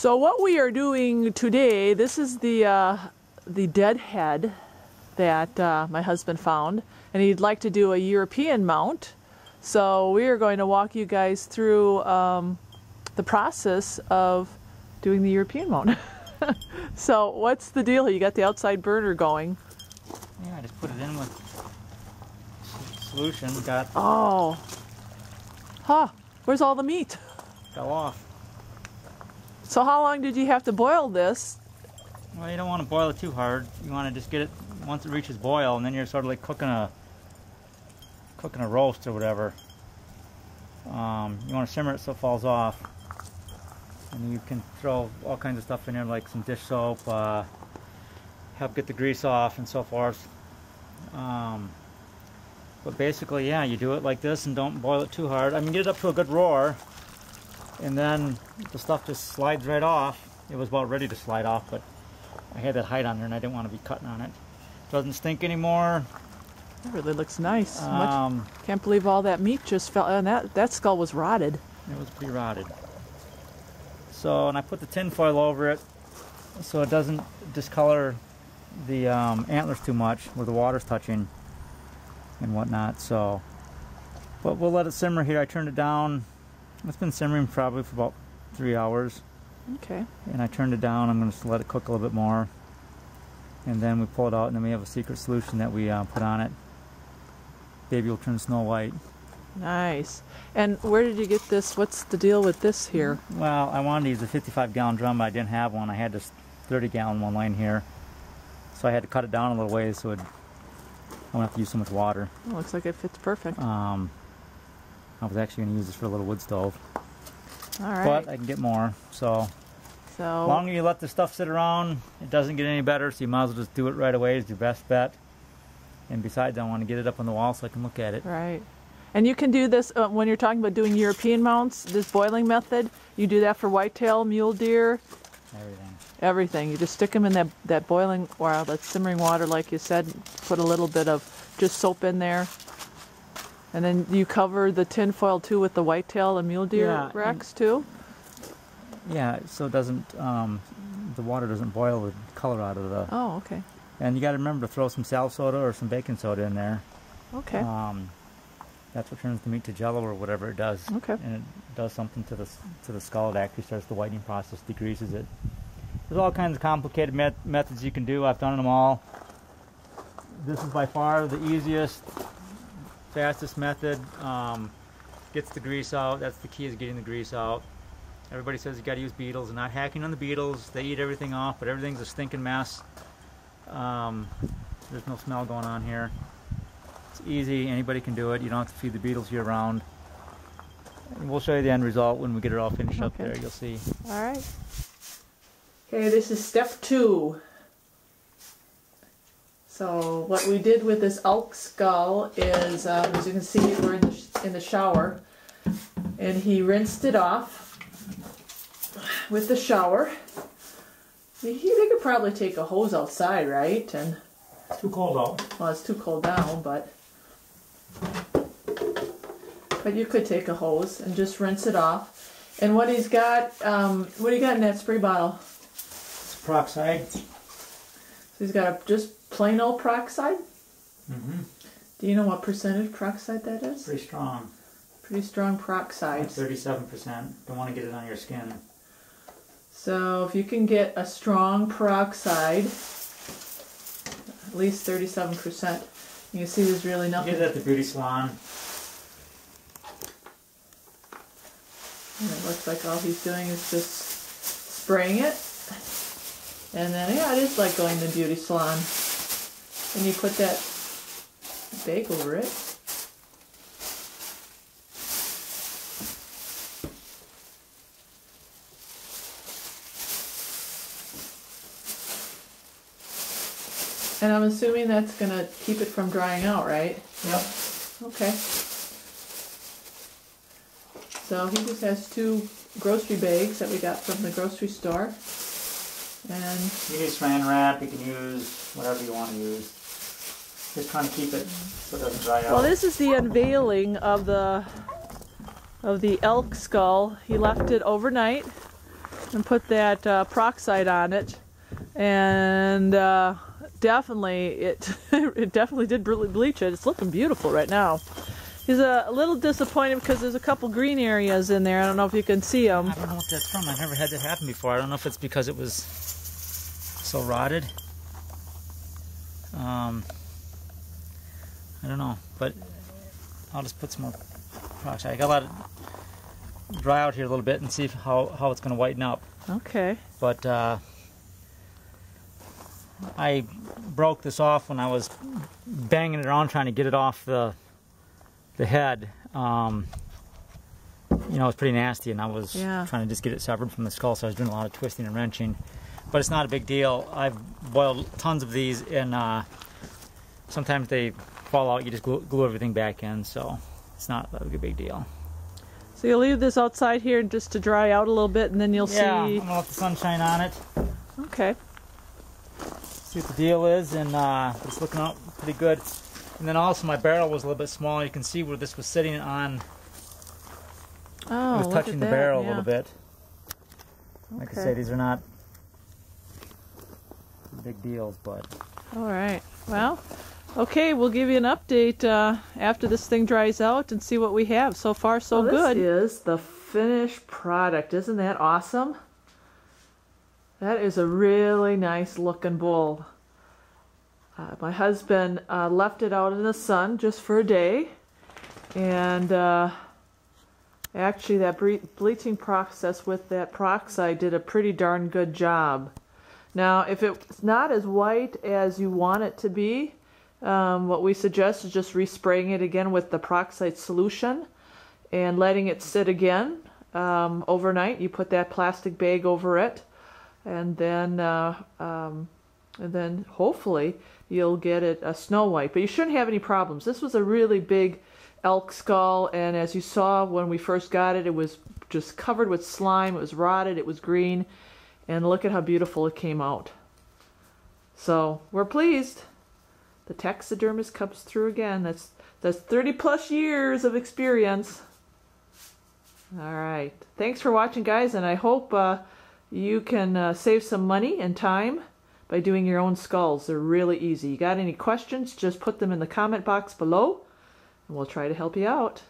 So what we are doing today, this is the dead head that my husband found, and he'd like to do a European mount. So we are going to walk you guys through the process of doing the European mount. So what's the deal? You got the outside burner going. Yeah, I just put it in with solution. Got oh, huh? Where's all the meat? Fell off. So how long did you have to boil this? Well, you don't want to boil it too hard. You want to just get it once it reaches boil, and then you're sort of like cooking a roast or whatever. You want to simmer it so it falls off, and you can throw all kinds of stuff in there, like some dish soap, help get the grease off, and so forth. But basically, yeah, you do it like this and don't boil it too hard. I mean, get it up to a good roar, and then the stuff just slides right off. It was about ready to slide off, but I had that hide on there and I didn't want to be cutting on it. Doesn't stink anymore. It really looks nice. Can't believe all that meat just fell, and that skull was rotted. It was pretty rotted. So, and I put the tin foil over it so it doesn't discolor the antlers too much where the water's touching and whatnot. So, but we'll let it simmer here. I turned it down. It's been simmering probably for about 3 hours. Okay. And I turned it down. I'm going to let it cook a little bit more. And then we pull it out, and then we have a secret solution that we put on it. Baby will turn snow white. Nice. And where did you get this? What's the deal with this here? Well, I wanted to use a 55-gallon drum, but I didn't have one. I had this 30-gallon one laying here. So I had to cut it down a little ways so I wouldn't have to use so much water. It looks like it fits perfect. I was actually going to use this for a little wood stove. All right. But I can get more. So the longer you let the stuff sit around, it doesn't get any better, so you might as well just do it right away. Is your best bet. And besides, I want to get it up on the wall so I can look at it. Right. And you can do this when you're talking about doing European mounts, this boiling method. You do that for whitetail, mule deer. Everything. Everything. You just stick them in that boiling or that simmering water, like you said. Put a little bit of just soap in there. And then you cover the tin foil too with the whitetail and mule deer racks too? Yeah, so it doesn't, the water doesn't boil the color out of the... Oh, okay. And you got to remember to throw some salve soda or some baking soda in there. Okay. That's what turns the meat to jello or whatever it does. Okay. And it does something to the skull. It actually starts the whitening process, degreases it. There's all kinds of complicated methods you can do. I've done them all. This is by far the easiest, fastest method. Gets the grease out. That's the key, is getting the grease out. Everybody says you got to use beetles, and not hacking on the beetles. They eat everything off, but everything's a stinking mess. There's no smell going on here. It's easy. Anybody can do it. You don't have to feed the beetles year round. And we'll show you the end result when we get it all finished up there. You'll see. All right. Okay, this is step 2. So what we did with this elk skull is, as you can see, we're in the shower, and he rinsed it off with the shower. They could probably take a hose outside, right? And it's too cold out. Well, it's too cold now, but you could take a hose and just rinse it off. And what he's got, what do you got in that spray bottle? It's peroxide. So he's got just plain old peroxide? Mm-hmm. Do you know what percentage peroxide that is? Pretty strong. Pretty strong peroxide. Like 37%. Don't want to get it on your skin. So if you can get a strong peroxide, at least 37%, you can see there's really nothing. You get it at the beauty salon. And it looks like all he's doing is just spraying it. And then, yeah, it is like going to the beauty salon. And you put that bag over it. And I'm assuming that's going to keep it from drying out, right? Yep. Okay. So he just has 2 grocery bags that we got from the grocery store. And you can use saran wrap, you can use whatever you want to use. Just trying to keep it so it doesn't dry out. Well, this is the unveiling of the elk skull. He left it overnight and put that peroxide on it, and definitely it definitely did bleach it. It's looking beautiful right now. He's a little disappointed because there's a couple green areas in there. I don't know if you can see them. I don't know what that's from. I've never had that happen before. I don't know if it's because it was so rotted. I don't know, but I'll just put some more peroxide. I got to let it dry out here a little bit and see how it's going to whiten up. Okay. But I broke this off when I was banging it around trying to get it off the head. You know, it's pretty nasty, and I was trying to just get it severed from the skull, so I was doing a lot of twisting and wrenching. But it's not a big deal. I've boiled tons of these, and sometimes they fall out. You just glue everything back in, so it's not a big deal. So you'll leave this outside here just to dry out a little bit, and then you'll see... Yeah, I'm going to let the sun shine on it. Okay. See what the deal is, and it's looking out pretty good. And then also my barrel was a little bit small. You can see where this was sitting on. Oh, it was touching the barrel a little bit. Like I say, these are not big deals, but... All right. Well, okay, we'll give you an update after this thing dries out and see what we have. So far, so good. This is the finished product. Isn't that awesome? That is a really nice looking bowl. My husband left it out in the sun just for a day, and actually that bleaching process with that peroxide did a pretty darn good job. Now, if it's not as white as you want it to be, what we suggest is just respraying it again with the peroxide solution and letting it sit again overnight. You put that plastic bag over it, and then hopefully you'll get it snow white. But you shouldn't have any problems. This was a really big elk skull, and as you saw when we first got it, it was just covered with slime. It was rotted. It was green. And look at how beautiful it came out. So we're pleased. The taxidermist comes through again. That's 30 plus years of experience. All right. Thanks for watching, guys, and I hope you can save some money and time by doing your own skulls. They're really easy. You got any questions, just put them in the comment box below, and we'll try to help you out.